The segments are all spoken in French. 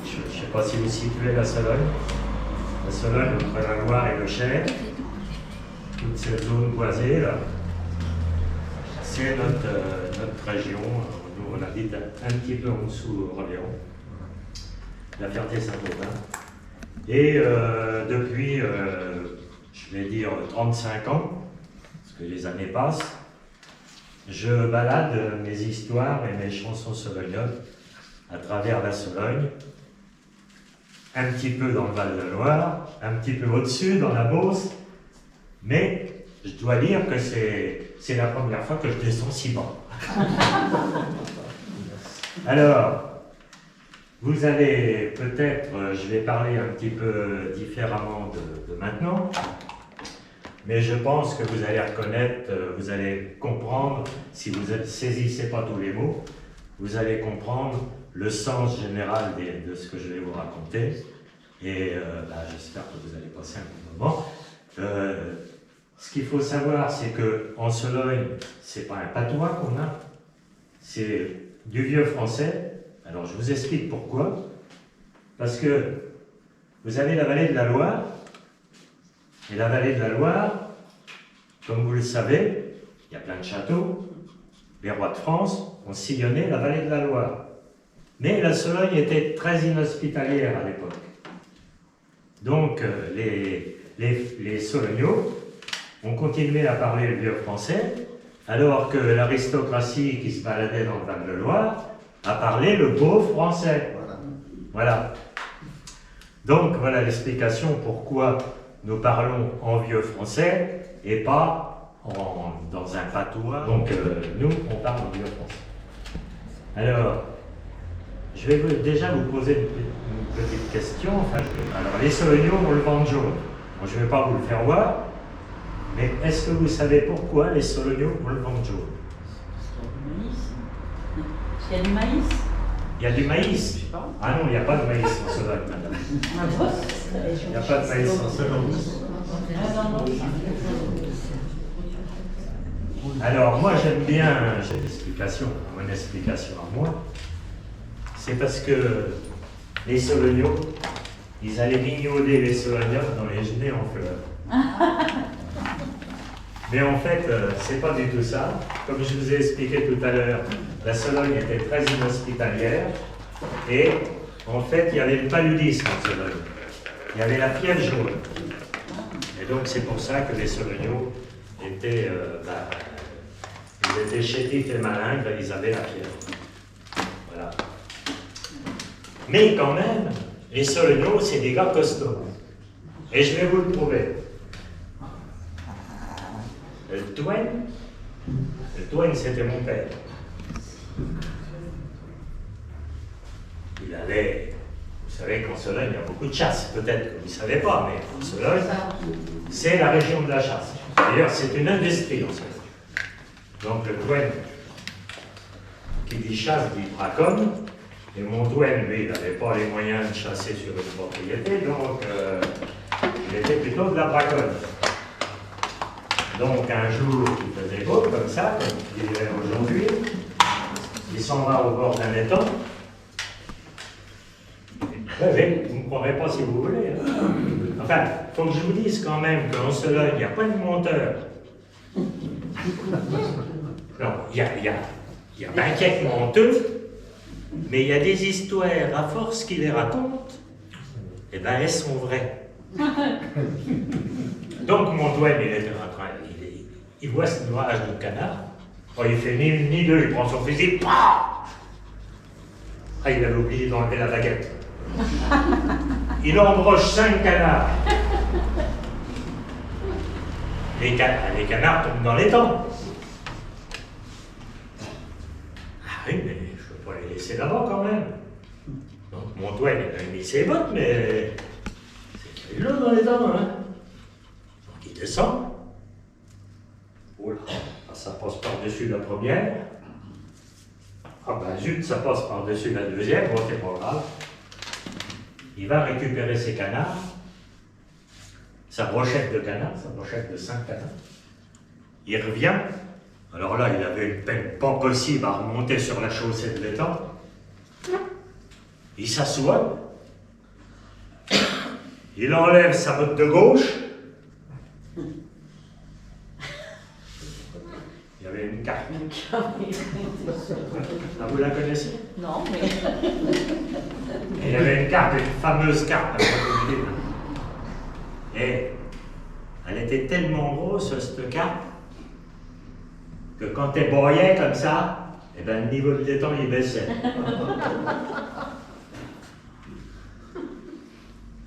Je ne sais pas si vous situez la Sologne. La Sologne entre la Loire et le Cher. Toute cette zone boisée là. C'est notre région. Nous on habite un petit peu en dessous Orléans. La Ferté-Saint-Aubin. Et depuis, je vais dire 35 ans, parce que les années passent, je balade mes histoires et mes chansons solognoles à travers la Sologne, un petit peu dans le Val-de-Loire, un petit peu au-dessus dans la Beauce, mais je dois dire que c'est la première fois que je descends si bas. Alors, vous allez peut-être, je vais parler un petit peu différemment de maintenant, mais je pense que vous allez reconnaître, vous allez comprendre, si vous ne saisissez pas tous les mots, vous allez comprendre le sens général de ce que je vais vous raconter. Et j'espère que vous allez passer un bon moment. Ce qu'il faut savoir, c'est qu'en Sologne, ce n'est pas un patois qu'on a, c'est du vieux français. Alors je vous explique pourquoi. Parce que vous avez la vallée de la Loire, et la vallée de la Loire, comme vous le savez, il y a plein de châteaux. Les rois de France ont sillonné la vallée de la Loire. Mais la Sologne était très inhospitalière à l'époque. Donc les Solognots ont continué à parler le vieux français, alors que l'aristocratie qui se baladait dans le Val-de-Loire a parlé le beau français. Voilà. Donc voilà l'explication pourquoi nous parlons en vieux français et pas dans un patois. Donc nous, on parle en vieux français. Alors, je vais déjà vous poser une petite question. Alors, les Solognots ont le ventre jaune. Bon, je ne vais pas vous le faire voir, mais est-ce que vous savez pourquoi les Solognots ont le ventre jaune? Il y a du maïs. Il y a du maïs. Ah non, il n'y a pas de maïs en Sologne, madame. Il n'y a pas de maïs en Sologne. Alors, moi, j'aime bien, j'ai l'explication, mon explication à moi. C'est parce que les Solognots, ils allaient mignoler les Solognotes dans les genêts en fleurs. Mais en fait, c'est pas du tout ça. Comme je vous ai expliqué tout à l'heure, la Sologne était très inhospitalière et en fait, il y avait le paludisme en Sologne. Il y avait la fièvre jaune. Et donc, c'est pour ça que les Solognots étaient, ils étaient chétifs et malingres, ils avaient la fièvre. Voilà. Mais quand même, les Solognots, c'est des gars costauds. Et je vais vous le prouver. Le Toine, c'était mon père. Il allait, vous savez qu'en Sologne, il y a beaucoup de chasse, peut-être que vous ne savez pas, mais en Sologne, c'est la région de la chasse. D'ailleurs, c'est une industrie en Sologne. Donc le Toine, qui dit chasse, dit braconne, et mon Toine, lui, il n'avait pas les moyens de chasser sur une propriété, donc il était plutôt de la braconne. Donc un jour, il faisait beau, comme ça, comme il dirait aujourd'hui, il s'en va au bord d'un étang. Vous ne me croirez pas si vous voulez. Hein. Enfin, il faut que je vous dise quand même qu'en Sologne, il n'y a pas de monteur. Non, il y a Banquette monteux, mais il y a des histoires, à force qu'il les raconte, eh bien elles sont vraies. Donc mon Toine, il était en train, il voit ce nuage de canard. Oh, il fait ni une ni deux, il prend son fusil. Ah, il avait oublié d'enlever la baguette. Il embroche 5 canards. Les canards tombent dans l'étang. Ah oui, mais je ne peux pas les laisser là-bas quand même. Donc mon Toine, il a mis ses bottes, mais c'est l'eau dans l'étang, hein. Donc il descend. Oh là, ça passe par-dessus la première. Ah ben zut, ça passe par-dessus la deuxième, bon c'est pas grave. Il va récupérer ses canards, sa brochette de canards, sa brochette de 5 canards. Il revient, alors là il avait une peine pas possible à remonter sur la chaussée de l'étang. Il s'assoit, Il enlève sa botte de gauche. Il y avait une carte. Ah, vous la connaissez? Non, mais... Il y avait une carte, une fameuse carte. Et elle était tellement grosse, cette carte, que quand elle broyait comme ça, eh ben, le niveau de l'étang, il baissait.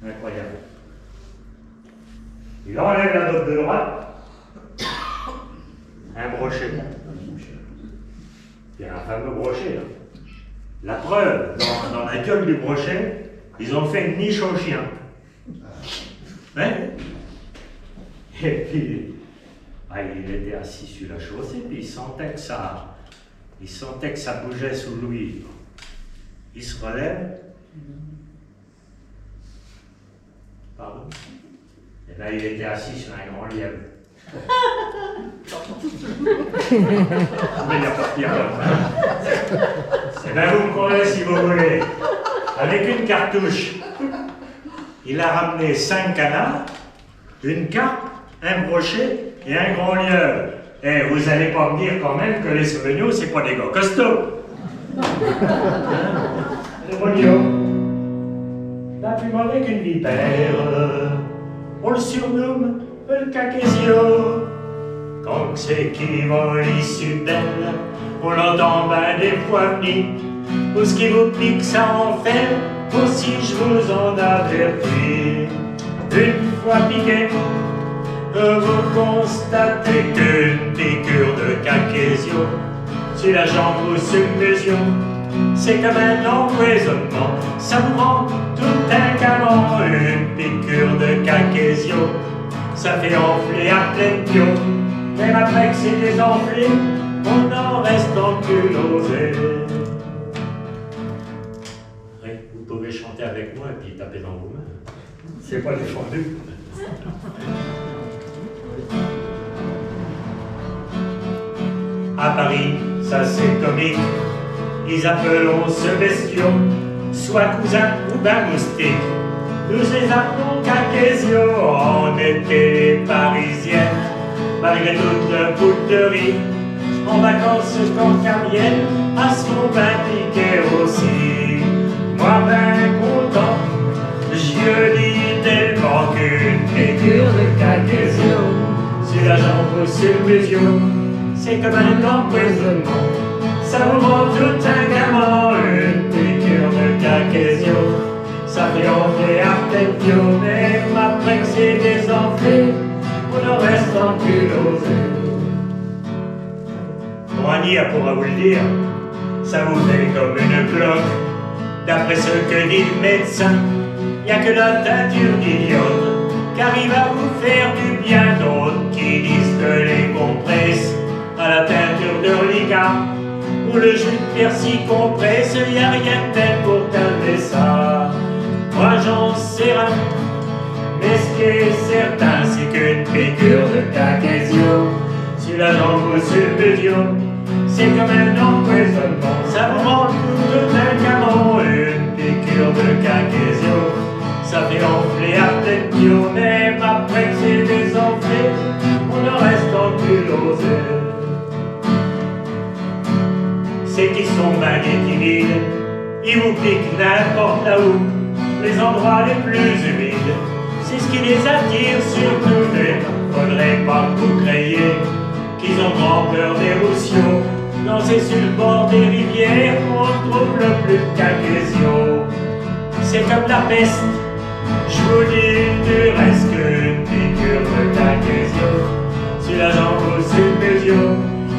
Incroyable. Il enlève la botte de droite, un brochet. Il y a un fameux brochet, là. La preuve, dans la gueule du brochet, ils ont fait une niche au chien. Hein? Et puis, il était assis sur la chaussée, puis il sentait que ça bougeait sous lui. Il se relève. Pardon? Et là, il était assis sur un grand lièvre. Mais il n'y a pas de pire comme ça. Eh bien, vous me croirez si vous voulez. Avec une cartouche, il a ramené 5 canards, une carpe, un brochet et un grand lièvre. Et vous n'allez pas me dire quand même que les Sauvignots, c'est pas des gars costauds. Les Sauvignots, la plus mauvaise qu'une vipère, on le surnomme le Cacasio. Quand c'est qui vole l'issue belle, on l'entend ben des fois venir. Pour ce qui vous pique, ça en fait, aussi je vous en avertis. Une fois piqué, vous constatez qu'une piqûre de Cacasio sur la jambe ou sur le mesure, c'est comme un empoisonnement, ça vous rend tout un calmant. Une piqûre de Cacasio, ça fait enfler à pleine pio. Même après que c'est désenflé, on en reste enculosé. Oui, vous pouvez chanter avec moi et puis taper dans vos mains. C'est pas défendu. À Paris, ça c'est comique, ils appelons ce bestiau, soit cousin ou ben moustique. Nous les appelons Cacasio, on était les Parisiennes, malgré toute la bouterie, en vacances quand elles viennent, à se font ben piquer aussi. Moi ben content, je dis tellement qu'une piqûre de Cacasio, sur la jambe ou sur le mesure, c'est comme un empoisonnement, ça vous rend tout un gamin. Une piqûre de Cacasio, ça fait enfler à pleine pio. Même après que c'est désenflé, on en reste enculosé. Brognier pourra vous le dire, ça vous fait comme une cloque. D'après ce que dit le médecin, y a que la teinture d'idiote qui arrive à vous faire du bien. D'autres qui disent que les compresses à la teinture de reliquat ou le jus de persil compresse, y a rien de tel pour calmer ça. Moi j'en sais rien, mais ce qui est certain, c'est qu'une piqûre de Cacasio sur la jambe ou sur le mesure, c'est comme un empoisonnement, ça vous rend tout un gamin. Une piqûre de Cacasio, ça fait enfler à pleine pio. Même après que c'est désenflé, on en reste enculosé. C'est qu'ils sont ben timides, ils vous piquent n'importe là où, les endroits les plus humides. C'est ce qui les attire surtout, mais faudrait pas que vous créiez qu'ils ont grand peur des roussiots. Non, c'est sur le bord des rivières qu'on trouve le plus de Cacasio. C'est comme la peste, je vous dis du reste, qu'une piqûre de Cacasio sur la jambe ou sur le mesure,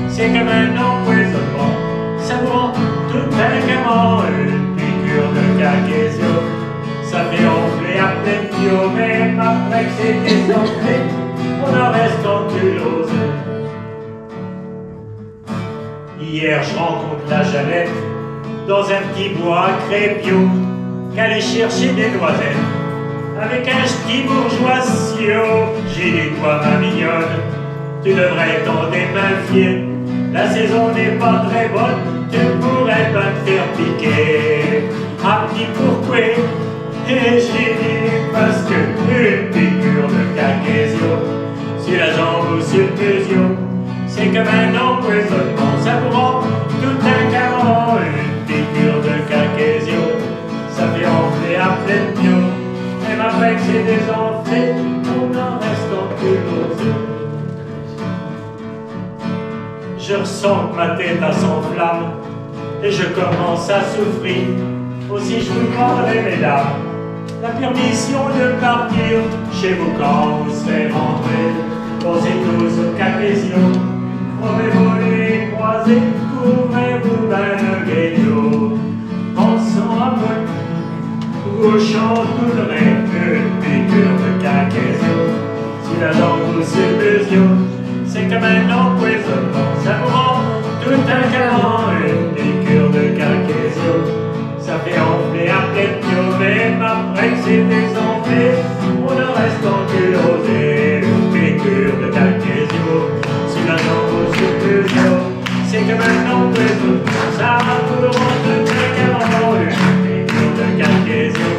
c'est comme un empoisonnement, ça vous rend tout un gamin. Une piqûre de Cacasio, ça fait enfler à pleine pio. Même après que c'est désenflé, on en reste enculosé. Hier je rencontre la Jeannette dans un petit bois crépio, qu'allait chercher des noisettes avec un petit bourgeois sio. J'ai dit toi ma mignonne, tu devrais t'en démalfier, la saison n'est pas très bonne, tu pourrais pas te faire piquer. Un petit pourquoi, Et j'ai dit parce que une piqûre de carcésio sur la jambe ou sur le plésio, c'est comme un empoisonnement savourant, tout un carreau. Une piqûre de carcésio, ça fait enfler à pleine bio. Même après que c'est désenflé, on en reste enculosé. Je ressens que ma tête s'enflamme et je commence à souffrir. Aussi je vous demanderai, mesdames, la permission de partir chez vous quand vous serez rentrés. Posez tous au Carcésio, prenez-vous les croisés, couvrez-vous ben le guédio. Pensant à moi, vous chanterez une piqûre de Carcésio. Si la jambe vous sur le plésio, c'est comme un empoisonnement savourant, tout un calmant, une piqûre de Carcésio. Ça fait enfler à pleine bio, même après que c'est désenflé, on ne reste enculosé. Une piqûre de Carcésio, si la jambe sur le plésio, c'est comme un empoisonnement, ça va tout le monde de calmant, une piqûre de Carcésio.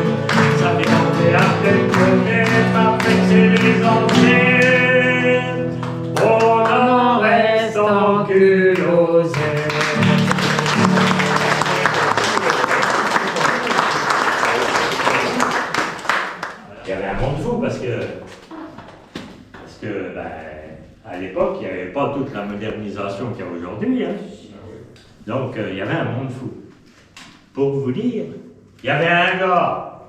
Ça fait enfler à pleine bio, même après que c'est désenflé, on en reste enculosé. Il y avait un monde fou parce que ben, à l'époque, il n'y avait pas toute la modernisation qu'il y a aujourd'hui. Hein. Donc, il y avait un monde fou. Pour vous dire, il y avait un gars,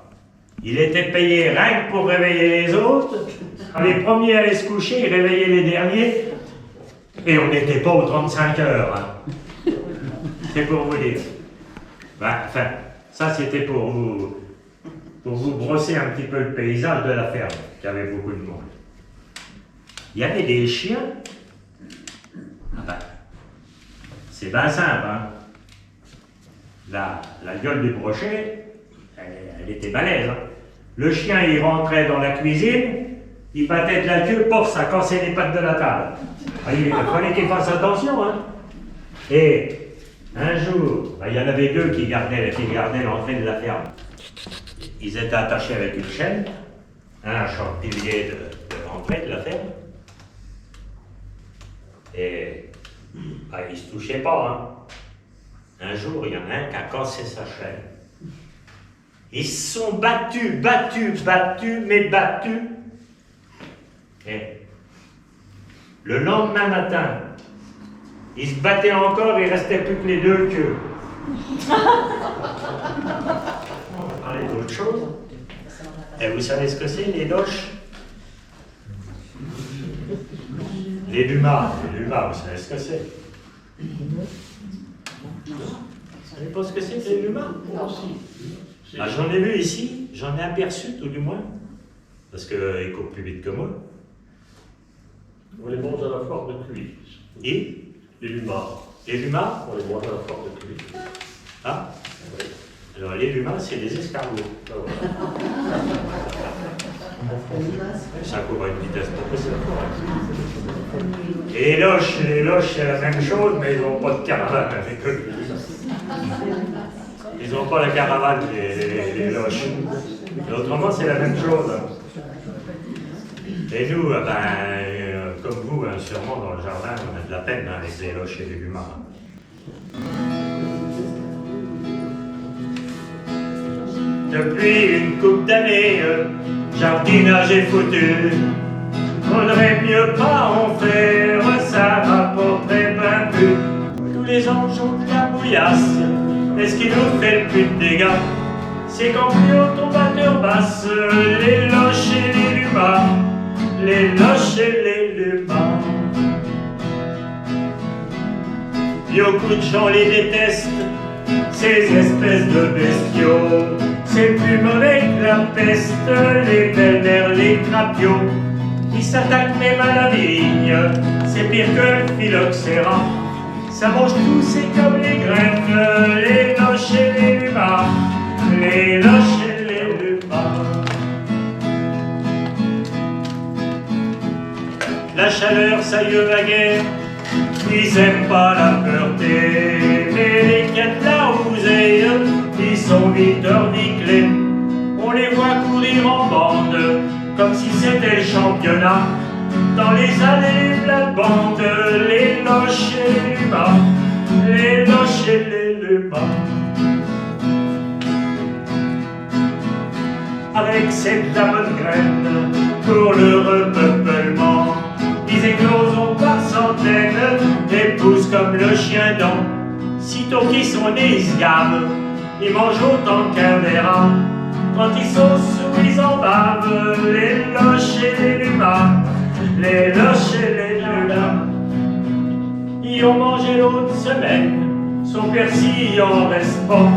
il était payé rien que pour réveiller les autres. Quand les premiers allaient se coucher, il réveillait les derniers. Et on n'était pas aux 35 heures. Hein. C'est pour vous dire. Ben, enfin, ça c'était pour vous brosser un petit peu le paysage de la ferme, qu'il y avait beaucoup de monde. Il y avait des chiens. Ah ben, c'est bien simple, hein. La gueule du brochet, elle était balèze. Hein. Le chien, il rentrait dans la cuisine, il battait de la queue, pof, ça cassait les pattes de la table. Il fallait qu'il fasse attention. Hein. Et un jour, il y en avait deux qui gardaient l'entrée de la ferme. Ils étaient attachés avec une chaîne, un pilier de l'entrée de la ferme. Et ils ne se touchaient pas. Hein. Un jour, il y en a un qui a cassé sa chaîne. Ils se sont battus, mais battus. Et le lendemain matin, ils se battaient encore, il ne restait plus que les deux queues. On va parler d'autre chose. Et vous savez ce que c'est, les loches? Les lumas, vous savez ce que c'est? Vous savez pas ce que c'est, les lumas? Ah, j'en ai vu ici, j'en ai aperçu tout du moins, parce qu'ils courent plus vite que moi. On les mange à la foire de cuit. Et les lumas. Les lumas? On les mange à la foire de cuit. Ah Oui. Alors les lumas, c'est des escargots. Ah, voilà. Ça court à une vitesse pas possible. Et les loches, c'est la même chose, mais ils n'ont pas de caravane avec eux. Ils n'ont pas la caravane, les loches. Mais autrement, c'est la même chose. Et nous, comme vous, sûrement dans le jardin, on a de la peine avec les loches et les lumas. Depuis une couple d'années, jardinage est foutu. Faudrait mieux pas en faire, ça rapporterait ben plus. Tous les ans, j'en de la bouillasse. Et ce qui nous fait le plus de dégâts, c'est qu'en plus haut on batteur basse, les loches et les lumas, les loches et les lumas. Beaucoup de gens les détestent, ces espèces de bestiaux. C'est plus mauvais que la peste, les belles-mères, les crapiots. Ils s'attaquent même à la vigne, c'est pire que le phylloxéra. Ça mange tout, c'est comme les graines, les loches et les lumas, les loches et les lumas. La chaleur, ça y va guère, ils aiment pas la pureté, mais les quêtes la rouseille, ils sont vite orniclés. On les voit courir en bande, comme si c'était le championnat. Dans les allées, les plates-bandes, les loches et les lumas, les loches et les lumas. Avec cette la bonne graine pour le repeuplement, ils éclosent par centaines et poussent comme le chien dent. Sitôt qu'ils sont nés, ils se gavent, ils mangent autant qu'un verra. Quand ils sont sous, ils en bavent, les loches et les lumas, les loches et les lumas. Ils ont mangé l'autre semaine, son persil en reste pas.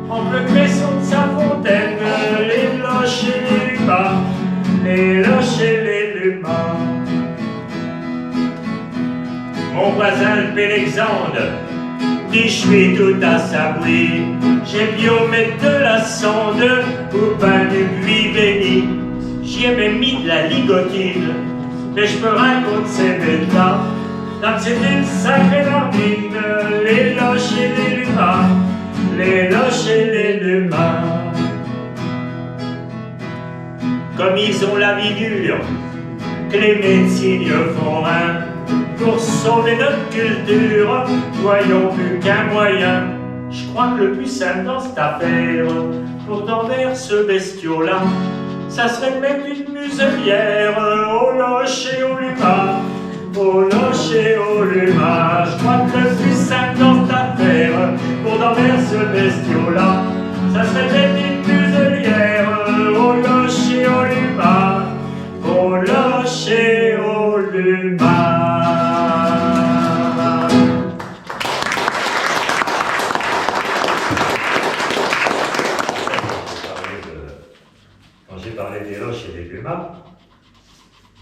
Entre le cresson de sa fontaine, les loches et les lumas, les loches et les lumas. Mon voisin le Pélexandre dit je suis tout à sa bouille. J'ai bio mettre de la sonde ou ben du buis béni. J'y ai même mis de la ligotine, mais je me raconte ces bêtes-là. Dans c'était une sacrée larmine, les loches et les lumas, les loches et les lumas. Comme ils ont la vie dure, que les médecines font rien. Pour sauver notre culture, voyons plus qu'un moyen. Je crois que le plus simple dans cette affaire, pour envers ce bestiau-là, ça serait de mettre une muselière aux loches et aux lumas, aux loches et aux lumas. Je crois que le plus simple dans cette affaire, pour envers ce bestiau-là, ça serait de mettre une muselière aux loches et aux lumas, aux loches et aux lumas. J'ai parlé des loches et des lumas,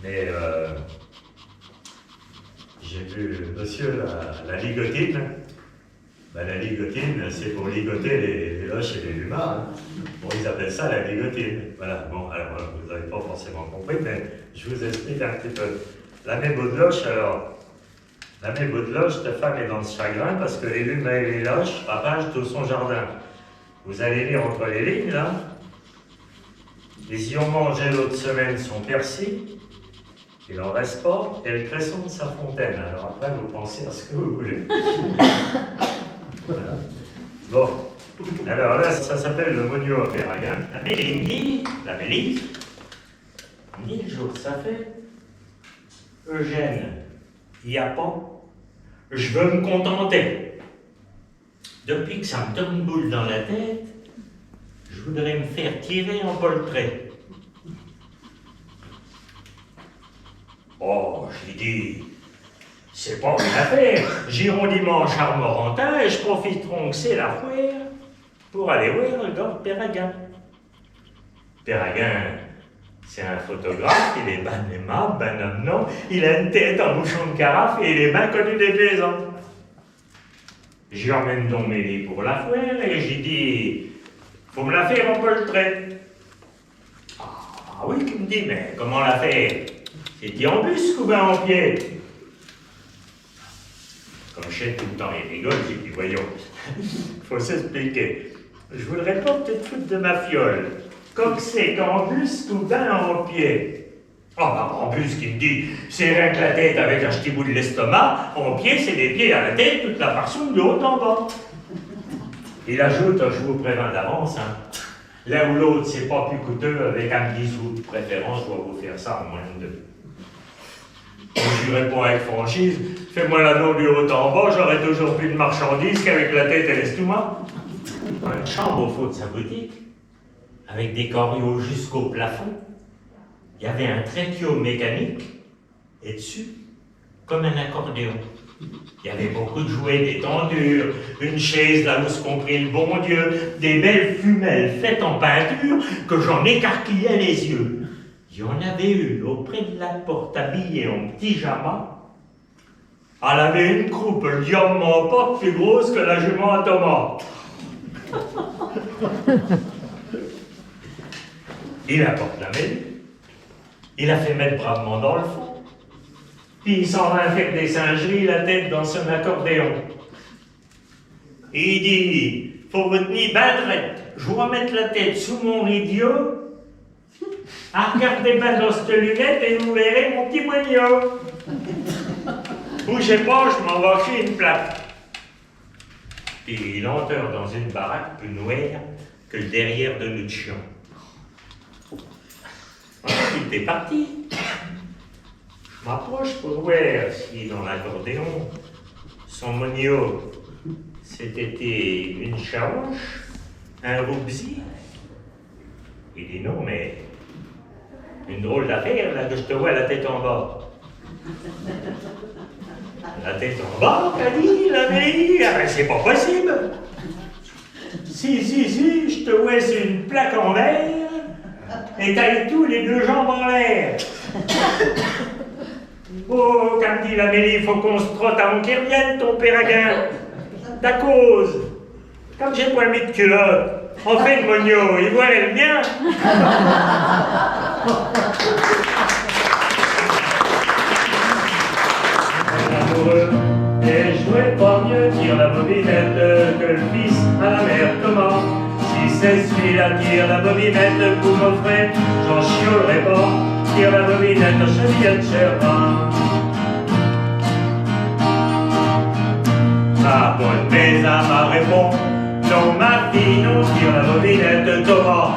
mais j'ai vu monsieur la ligotine. Ben, la ligotine, c'est pour ligoter les loches et les lumas. Hein. Bon, ils appellent ça la ligotine. Voilà, bon, alors vous n'avez pas forcément compris, mais je vous explique un petit peu. La mébo de loche, alors, la mébo de loche, cette femme est dans le chagrin parce que les lumas et les loches ravagent tout son jardin. Vous allez lire entre les lignes, là. Ils y ont mangé l'autre semaine son persil, il n'en reste pas, et le cresson de sa fontaine. Alors après, vous pensez à ce que vous voulez. Voilà. Bon, alors là, ça s'appelle le monio à Péraguin. La Mélanie, le jour ça fait, Eugène, il n'y a pas, je veux me contenter. Depuis que ça me donne une boule dans la tête, je voudrais me faire tirer en poltret. Oh, je lui dis, c'est pas une affaire. J'irai dimanche à Armorantin et je profiterons que c'est la foire pour aller voir le gars de Péraguin. Péraguin, c'est un photographe, il est ben aimable, ben avenant, il a une tête en bouchon de carafe et il est bien connu des paysans. J'y emmène donc Mélie pour la foire et j'y dis, faut me la faire en poltret. Ah oui, tu me dis, mais comment la faire? C'est dit en bus ou bien en pied? Comme je sais tout le temps, il rigole, j'ai dit, voyons, faut s'expliquer. Je voudrais pas peut-être foutre de ma fiole. Comme c'est qu'en bus ou bien en pied? Oh, bah, en bus, qui me dit, c'est rien que la tête avec un petit bout de l'estomac, en pied, c'est des pieds à la tête, toute la partie de haut en bas. Il ajoute, je vous préviens d'avance, hein, l'un ou l'autre, c'est pas plus coûteux, avec un 10 sous de préférence, je dois vous faire ça en moins de 2. Je lui réponds avec franchise, fais-moi l'anneau du haut en bas, j'aurai toujours plus de marchandises qu'avec la tête et l'estomac. Une chambre au fond de sa boutique, avec des corioles jusqu'au plafond, il y avait un trépied mécanique, et dessus, comme un accordéon. Il y avait beaucoup de jouets, des tendures, une chaise là où se comprit le bon Dieu, des belles fumelles faites en peinture que j'en écarquillais les yeux. Il y en avait une auprès de la porte habillée en pyjama. Elle avait une croupe, le diamant pas plus grosse que la jument à Thomas. Il apporte la mêlée. Il a fait mettre bravement dans le fond. Puis il s'en va faire des singeries, la tête dans son accordéon. Il dit, faut vous tenir bien droite. Je vous remettre la tête sous mon rideau. Regardez bien dans cette lunette et vous verrez mon petit moignon. Bougez pas, je m'en vais chez une plaque. Puis il entre dans une baraque plus noire que le derrière de notre chien. Ensuite, il est parti. Je m'approche pour voir si dans l'accordéon, son monio, c'était une chaouche, un roubzi. Il dit non, mais une drôle d'affaire, là, que je te vois la tête en bas. La tête en bas, t'as dit, la vieille? Ah ben, c'est pas possible. Si, je te vois sur une plaque en verre, et t'as tous les deux jambes en l'air. Oh, comme dit la Mélie, il faut qu'on se trotte avant qu'il revienne, ton péraguin. Ta cause. Comme j'ai pas mis de culotte, on fait le mogno, il voit le mien. Amoureux, et je jouais pas mieux tire la bobinette que le fils à la mère Thomas. Si c'est celui-là tire la bobinette que vous m'offrez, j'en chiolerai pas. Tire la bobinette, chevillette Chervin. Ma bonne maison m'a répond, non ma fille, non tire la bobinette Thomas.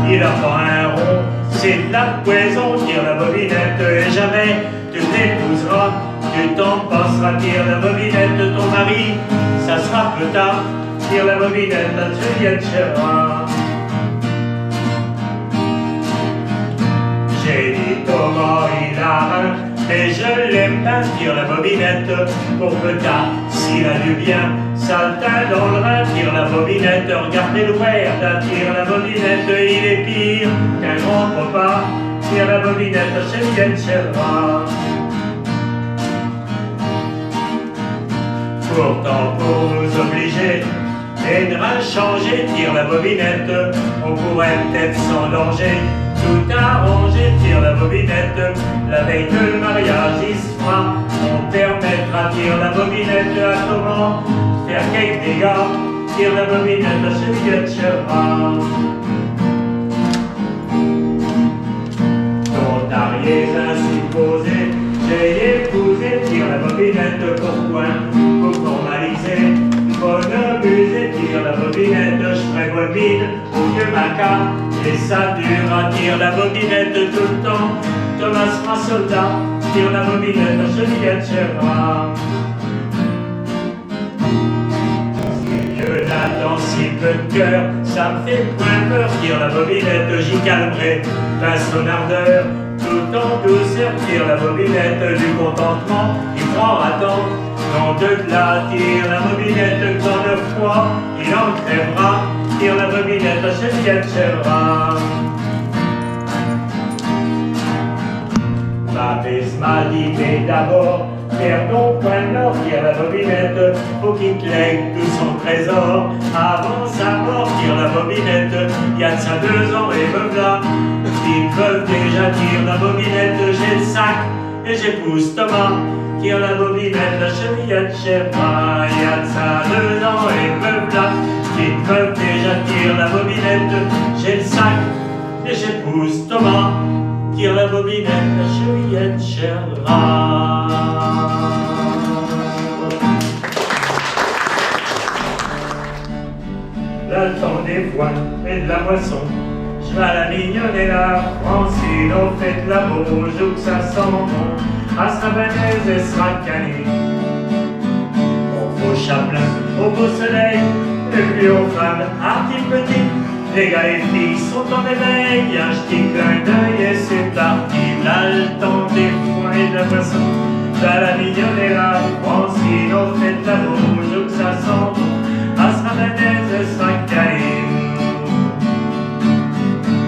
Il a pas un rond, c'est de la poison, tire la bobinette et jamais tu t'épouseras. Tu t'en passeras, tire la bobinette de ton mari, ça sera plus tard, tire la bobinette à Juliette Chervin. J'ai dit Thomas, il a un, mais je l'aime bien, tire la bobinette, pour plus tard, s'il a du bien, saltin dans le rein, tire la bobinette, regardez le word, tire la bobinette, il est pire qu'un grand papa, tire la bobinette à Juliette Chervin. Pourtant pour nous obliger et ne rien changer, tire la bobinette, on pourrait peut-être sans danger tout arranger, tire la bobinette, la veille de le mariage il se fera, on permettra, tire la bobinette à Thomas, faire quelques dégâts, tire la bobinette à Juliette Chervin. Ton tarier ainsi posé, j'ai épousé, tire la bobinette, pourquoi? Formaliser, bonne musée, tire la bobinette, je ferai bobine au vieux maca, et ça durera, tire la bobinette tout le temps, Thomas sera soldat, tire la bobinette, Juliette Chervin. Que Nathan si peu de cœur, ça me fait point peur, tire la bobinette, j'y calmerai, pas son ardeur, tout en douceur, tire la bobinette, du contentement, il prendra temps. Dans de là, tire la bobinette, quand le froid, il en crèvera, tire la bobinette, Juliette Chervin. Ma baise m'a dit, mais d'abord, faire ton point de nord, tire la bobinette, faut qu'il te lègue tout son trésor. Avant sa mort, tire la bobinette, y a de ça 2 ans et me v'là. Ils peuvent déjà, tire la bobinette, j'ai le sac et j'épouse Thomas. Tire la bobinette, la chevillette Chervin, y a de ça 2 ans et me v'là. Ils peuvent déjà, tire la bobinette, j'ai le sac et j'épouse Thomas. Tire la bobinette, la chevillette Chervin. Là, le temps des foins et de la moisson, je vais à la mignonne et la Francine, au fait de la Beauge où que ça sent bon, à Savanaise et Sracani. Au faux chapelain, au beau soleil, et puis aux femmes, artis petites, les gars et filles sont en éveil, un petit clin d'œil et c'est parti. Là, le temps des foins et de la moisson, à la mignonne et la Francine, au fait de la Beauge où que ça sent bon, à Savanaise et Sracani.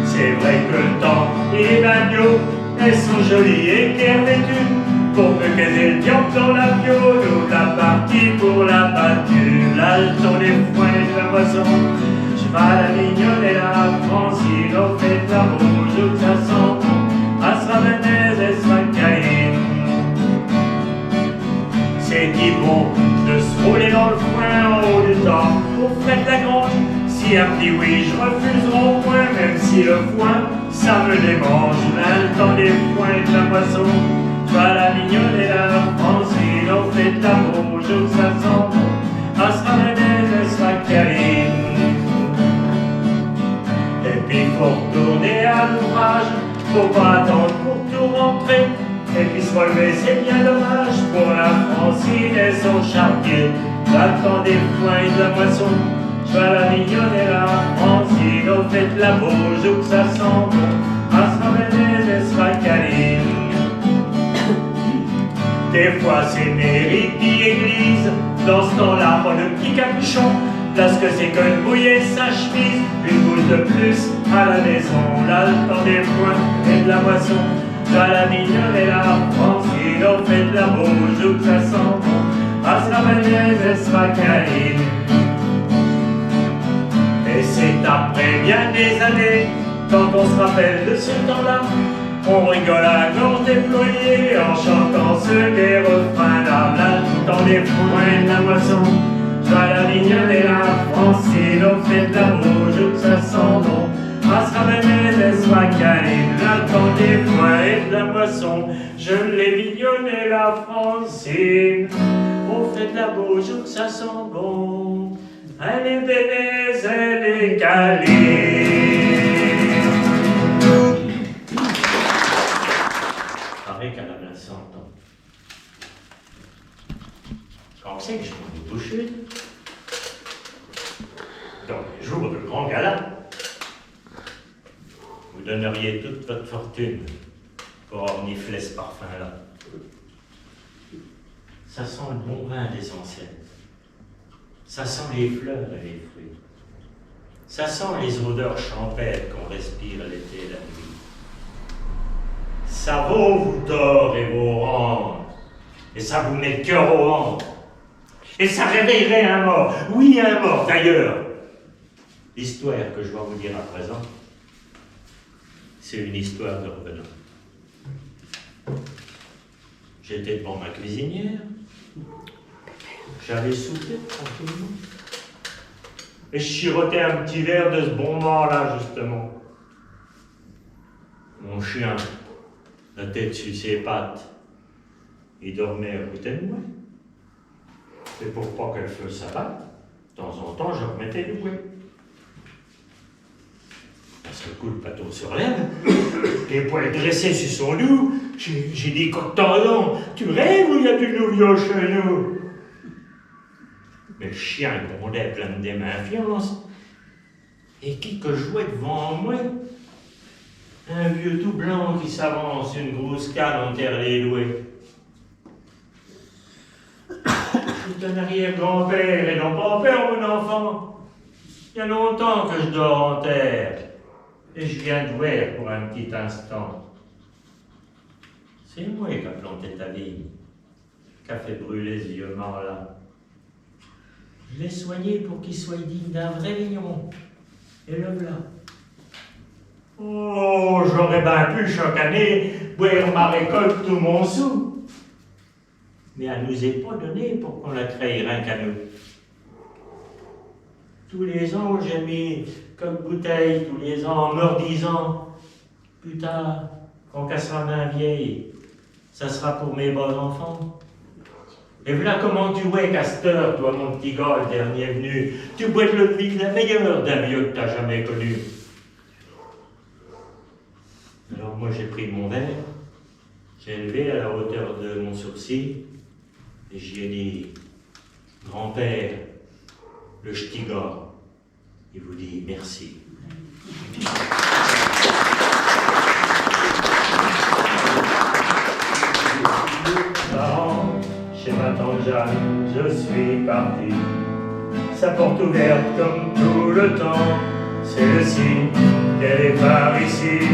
C'est vrai que le temps, il est bien bio, elles sont jolies et claires vêtues, pour peu qu'elles aient le diable dans la bio, nous la partie pour la battue. Là, le temps des foins et de la moisson, je vais à la mignonne et la Francine, au fait de la Beauge où ça sent bon, à Savanaise et Sracani. C'est dit bon de se rouler dans le foin en haut du temps, pour faire de la grange qui a dit oui, je refuserai au point, même si le foin, ça me démange. Là, le temps des foins et de la moisson, pas la mignonne et la Francine, on fait de l'amour, jour ça sent bon, à se ramener, se caline. Et puis faut retourner à l'ouvrage, faut pas attendre pour tout rentrer. Et puis se relever, c'est bien dommage pour la Francine et son charpier. L'attend des foins et de la moisson, je vois la mignonne et la Francine, au fait de la beau, joue que ça sent bon, à se ramener et se caline. Des fois c'est mairie puis église, dans ce temps-là, pas de petit capuchon, parce que c'est que de bouiller sa chemise, une goutte de plus à la maison. Là, le temps des foins et de la moisson, là la mignonne et la Francine, au fait de la beau, joue que ça sent bon, à se ramener et se caline. Et c'est après bien des années, quand on se rappelle de ce temps-là, on rigole à la gorge déployée en chantant ce gai refrain là. Là, le temps des foins et de la moisson, je vois la mignonne et la Francine, au fait de l'amour, joue que ça sent bon, à se ramener et se caline. Là, le temps des foins et de la moisson, je les mignonne et la Francine, au fait de l'amour, joue que ça sent bon, elle est bénaise, elle est câline. Qu'elle a 100 ans. Quand c'est que je m'en ai bouché? Dans les jours de grand gala, vous donneriez toute votre fortune pour ornifler ce parfum-là. Ça sent le bon vin des anciennes. Ça sent les fleurs et les fruits. Ça sent les odeurs champêtres qu'on respire l'été et la nuit. Ça vaut vous tord et vous rendre, et ça vous met le cœur au ventre, et ça réveillerait un mort, oui un mort d'ailleurs. L'histoire que je vais vous dire à présent, c'est une histoire de revenant. J'étais devant ma cuisinière, j'avais soupé tranquillement, et je chirotais un petit verre de ce bon mort-là justement. Mon chien, la tête sur ses pattes, il dormait à côté de moi. Et pour pas que le feu s'abatte, de temps en temps, je remettais du bruit. D'un seul coup, le bateau se relève, les poils dressés sur son dos. J'ai dit, Cotardon, tu rêves ou il y a du nouveau chez nous? Mais le chien grondait plein de déméfiance. Et qui que jouait devant moi? Un vieux tout blanc qui s'avance, une grosse canne en terre les doués. Je suis un arrière-grand-père et non pas père, mon enfant. Il y a longtemps que je dors en terre et je viens de voir pour un petit instant. C'est moi qui a planté ta vigne, qui a fait brûler ce vieux mort-là. Je l'ai soigné pour qu'il soit digne d'un vrai vigneron. Et le voilà. Oh, j'aurais bien pu chaque année boire ma récolte tout mon sou. Mais elle nous est pas donnée pour qu'on la crée rien qu'à nous. Tous les ans, j'ai mis comme bouteille, tous les ans, en me disant, plus tard, quand cassera ma vieille, ça sera pour mes bons enfants. Et voilà comment tu bois, Castor, toi, mon petit gars, le dernier venu. Tu bois de l'eau de vie, la meilleure d'un vieux que t'as jamais connu. Alors moi j'ai pris mon verre, j'ai levé à la hauteur de mon sourcil et j'y ai dit, grand-père, le ch'tigor, il vous dit merci. Parents, chez ma tante Jeanne, je suis parti. Sa porte ouverte comme tout le temps, c'est le signe qu'elle est par ici.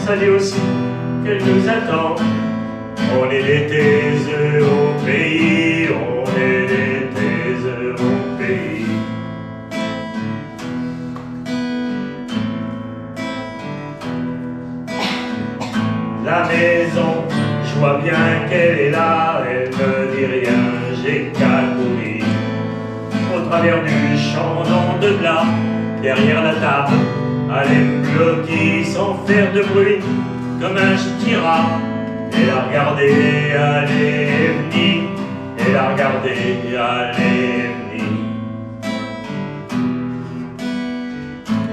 Ça dit aussi qu'elle nous attend. On est l'été au pays, on est l'été au pays. La maison, je vois bien qu'elle est là, elle ne dit rien, j'ai qu'à courir. Au travers du chandon de glas, derrière la table, allait blotti sans faire de bruit, comme un styra. Et la regarder aller et venir, et la regarder aller et venir.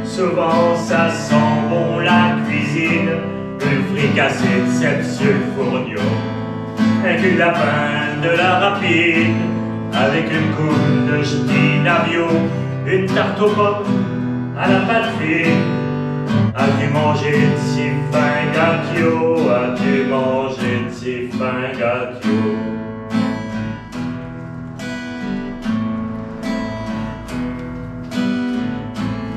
Souvent ça sent bon la cuisine, une fricassée de cèpe sur le fourneau, avec du lapin de la rapide, avec une coupe de ch'ti navio, une tarte aux pommes à la pâte fine. As-tu mangé de si fin gâteau? As-tu mangé de si fin gâteau?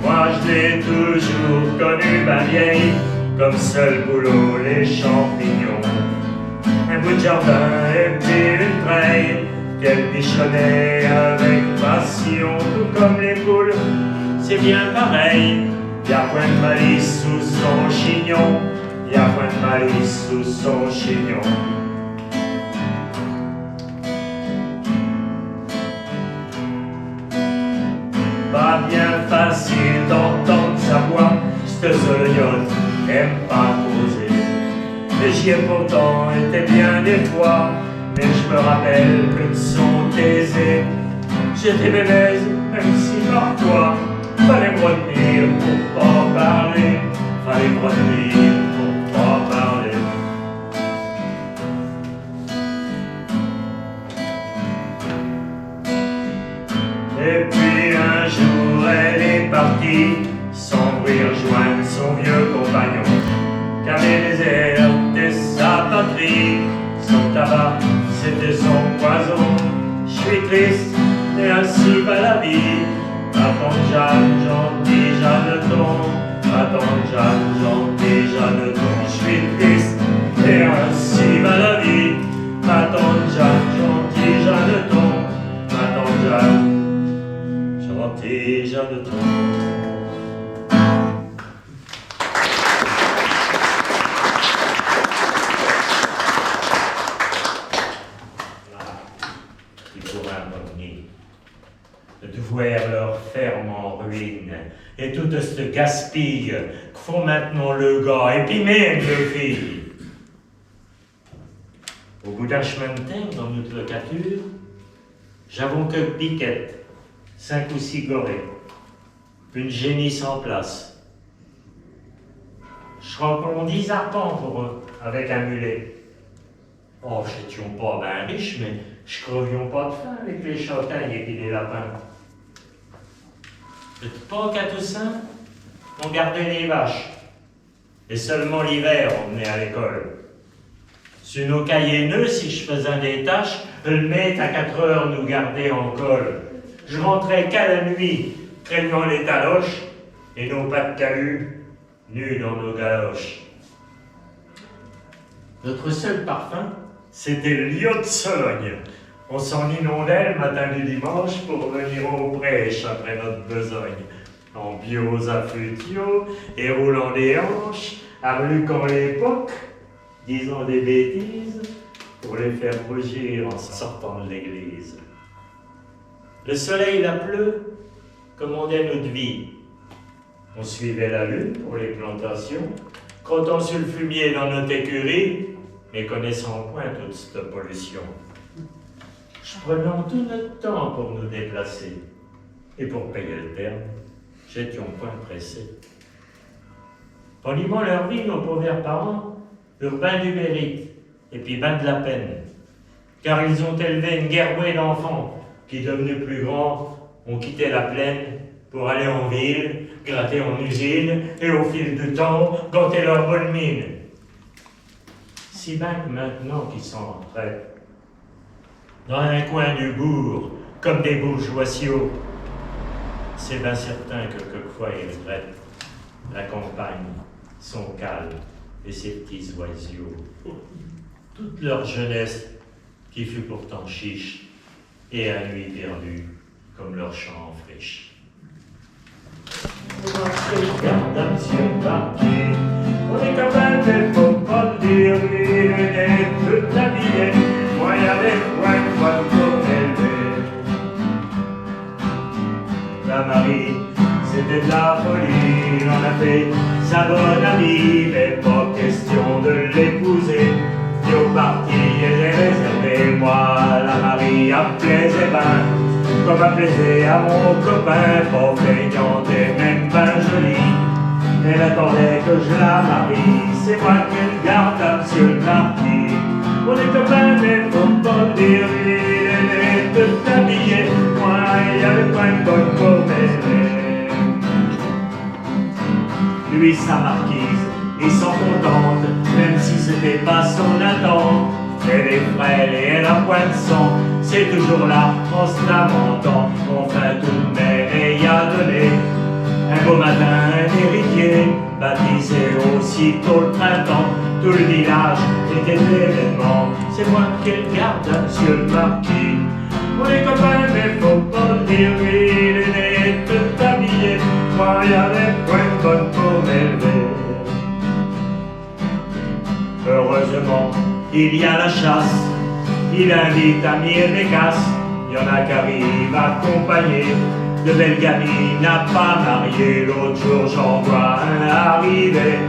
Moi je l'ai toujours connue, ma vieille, comme seul boulot les champignons. Un bout de jardin et puis une treille qu'elle bichonnait avec passion, tout comme les poules, c'est bien pareil. Y'a point de malice sous son chignon, y'a point de malice sous son chignon. Pas bien facile d'entendre sa voix, cette zolognotte aime pas causer. Mais j'y ai pourtant été bien des fois, mais je me rappelle que de son taisé, j'étais bénaise, même si parfois fallait me retenir pour pas parler, fallait me retenir pour pas parler. Et puis un jour elle est partie, sans bruit rejoindre son vieux compagnon, qui avait déserté sa patrie, son tabac c'était son poison. Je suis triste et ainsi va la vie. Attends Jeanne, gentil Jeanneton, attends Jeanne, gentil Jeanneton. Je suis triste et ainsi va la vie. Attends Jeanne, gentil Jeanneton, attends Jeanne, gentil Jeanneton. De voir leur ferme en ruine, et toute cette gaspille que font maintenant le gars, et puis même le fille. Au bout d'un chemin de terre, dans notre locature, j'avons que piquette, 5 ou 6 gorées, une génisse en place. Je rencontre 10 arpents pour eux, avec un mulet. Oh, j'étions pas bien riches, mais je crevions pas de faim avec les châtaignes et puis les lapins. De Pâques à Toussaint, on gardait les vaches. Et seulement l'hiver, on venait à l'école. Sur nos cahiers nœuds, si je faisais des tâches, le maître à 4 heures nous gardait en colle. Je rentrais qu'à la nuit, craignant les taloches, et nos pas de calus, nus dans nos galoches. Notre seul parfum, c'était le liot de Sologne. On s'en inondait le matin du dimanche pour venir aux prêches après notre besogne. En bios à futio et roulant des hanches, arluquant l'époque, disant des bêtises pour les faire rougir en sortant de l'église. Le soleil, la pleu, commandait notre vie. On suivait la lune pour les plantations, crottant sur le fumier dans notre écurie, mais connaissant point toute cette pollution. Prenant tout notre temps pour nous déplacer, et pour payer le terme, j'étions point pressés. Poliment leur vie, nos pauvres parents eurent ben du mérite, et puis ben de la peine, car ils ont élevé une guerrouée d'enfants qui, devenus plus grands, ont quitté la plaine pour aller en ville, gratter en usine, et au fil du temps, gâter leur bonne mine. Si bien que maintenant qu'ils sont en retraite, dans un coin du bourg, comme des bourgeoisiaux, c'est bien certain que quelquefois ils regrettent la campagne, son calme et ses petits oiseaux. Toute leur jeunesse qui fut pourtant chiche et à nuit perdue comme leur champ en friche. On est capable de pas dire, il est toute la vie, moi y a des points de tourner. trouvé sa bonne amie, mais pas question de l'épouser. Et au parti, elle est réservée, moi, la Marie, elle plaisait ben, comme elle plaisait à mon copain, pas plaignante et même pas jolie. Elle attendait que je la marie, c'est moi qu'elle garde à monsieur le marquis. On est copains, mais faut pas le dire, il est tout habillé, moi, il y a le point de bonne pour m'aimer. Lui, sa marquise, ils sont contentes, même si c'était pas son attente. Elle est frêle et elle a point de sang, c'est toujours là en se lamentant. Enfin tout de même et a donné un beau matin un héritier, baptisé aussitôt le printemps. Tout le village était événement, c'est moi qu'elle garde à monsieur le marquis. On est copains mais faut pas le dire, lui il est né tout habillé, moi il y avait point de bonne pour m'élever. Heureusement, il y a la chasse, il invite amis et bécasses, il y en a qui arrivent accompagnés de belles gamines à pas marier. L'autre jour j'en vois un arriver,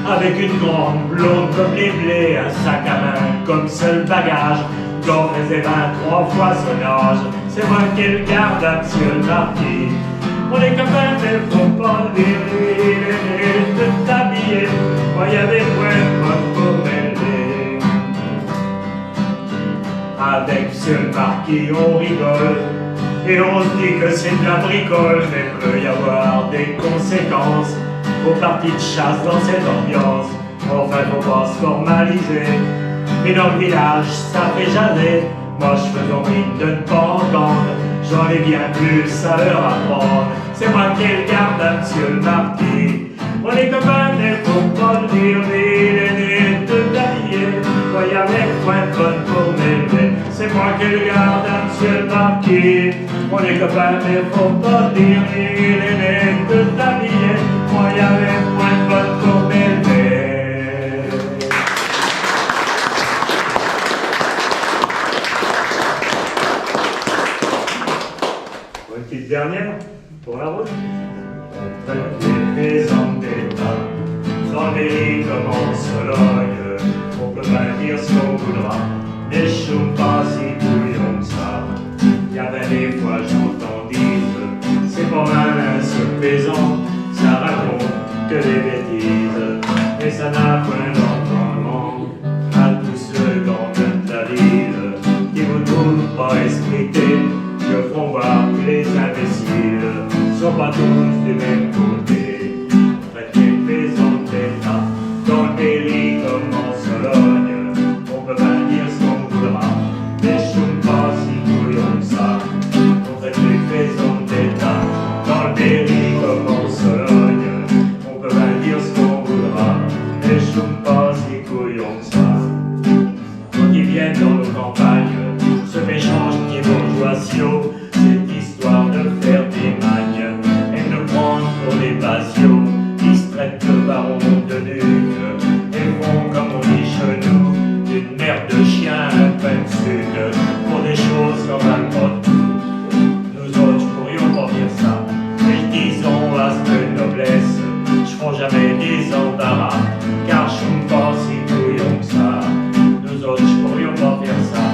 avec une grande blonde comme les blés, un sac à main comme seul bagage, j'en faisait 23 fois son âge, c'est moi qui le garde à monsieur le marquis. On est copains mais faut pas le dire, il est né tout habillé, moi y avait point de bonne pour m'élever. Avec monsieur le marquis on rigole, et on se dit que c'est de la bricole, mais peut y avoir des conséquences aux parties de chasse dans cette ambiance. Enfin faut pas se formaliser, mais dans le village ça fait jaser. Moi je fais mine de ne pas entendre, j'en ai bien plus à leur apprendre. C'est moi qui le garde à monsieur le marquis. On est copains mais faut pas le dire, mais il est né tout habillé, moi y avait point de bonne pour m'élever. C'est moi qui le garde à monsieur le marquis. On est copains mais faut pas le dire, mais il est né tout habillé, moi y avait point de bonne pour m'élever. Une petite dernière pour la route. On fait des hommes d'État, dans les lits comme en Sologne, on peut pas dire ce qu'on voudra, mais je suis pas si bouillon que ça. Y avait des fois j'entends dire, c'est pas mal un seul plaisant, ça raconte que des bêtises, et ça n'a point d'entendement à tous ceux dans la ville, qui vous trouvent pas escrités, que font voir que les imbéciles sont pas tous du même côté. Faites des maisons d'État dans le pays comme en Sologne, on peut pas dire ce qu'on voudra, mais je suis pas si bouillon que ça. On fait des maisons d'État dans le pays comme en Sologne, on peut pas dire ce qu'on voudra, mais je suis pas si bouillon que ça. Quand ils viennent dans nos campagnes, ce méchant qui est bourgeoisio, cette histoire de faire des magnes et de prendre pour des patios, ils se traitent de barons de nuque et font comme on dit chez nous, une merde de chien, un pain de sucre, pour des choses comme un pot. Nous autres pourrions pas dire ça, mais disons à cette noblesse, je ferai jamais des embarras, car je suis pas si bouillon que ça. Nous autres pourrions pas faire ça,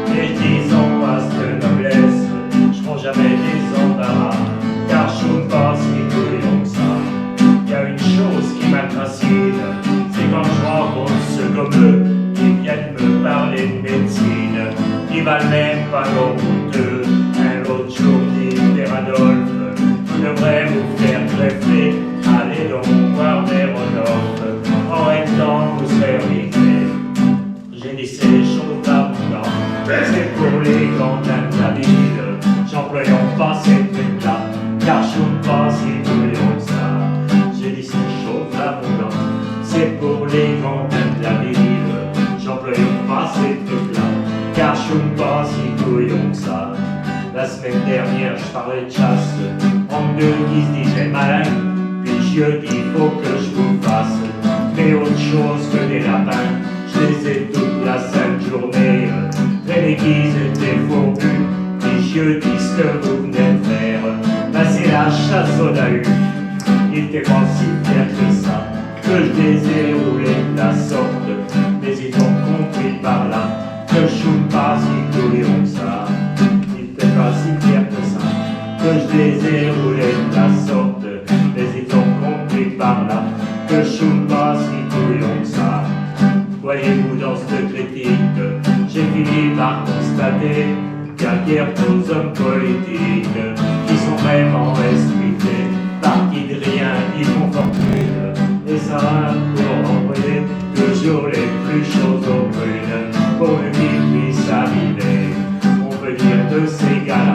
mais disons à cette noblesse, je ferai jamais des embarras, car je suis pas si bouillon que ça. Il y a une chose qui m'intracine, c'est quand je rencontre ceux comme eux qui viennent me parler de médecine. Ils valent même pas nos coûteux. Un autre jour dit Père Adolphe, vous devrez vous faire greffer, allez donc voir des Rodolphe, en étant vous serez riffés. J'ai dit ces choses abondantes, c'est pour les cantins de la ville, j'employons pas cette truc-là, car je suis pas si bouillon que ça. J'ai dit ces choses abondantes, c'est pour les cantins de la ville, j'employons pas ces trucs-là, car je suis pas si bouillon que ça. La semaine dernière, je parlais de chasse, en deux qui se disaient malin, puis Dieu qu'il faut que je vous fasse, mais autre chose que des lapins, je les ai toute la sainte journée, les guises étaient fourbus, puis Dieu dit ce que vous venez de faire, bah c'est la chasse au Dahu. il n'était pas si fier que ça, que je les ai roulés de la sorte, mais ils ont compris par là que je suis pas si couillon que ça. Il n'était pas si fier que ça, que je les ai roulés de la sorte, mais ils ont compris par là que je suis pas si couillon que ça. Voyez-vous, dans cette critique, j'ai fini par constater qu'il y a guère aux hommes politiques qui sont vraiment respectés, par qui de rien ils font fortune, et ça pour envoyer toujours les plus chauds aux brunes, pour que qu'ils puissent arriver. On peut dire de ces gars-là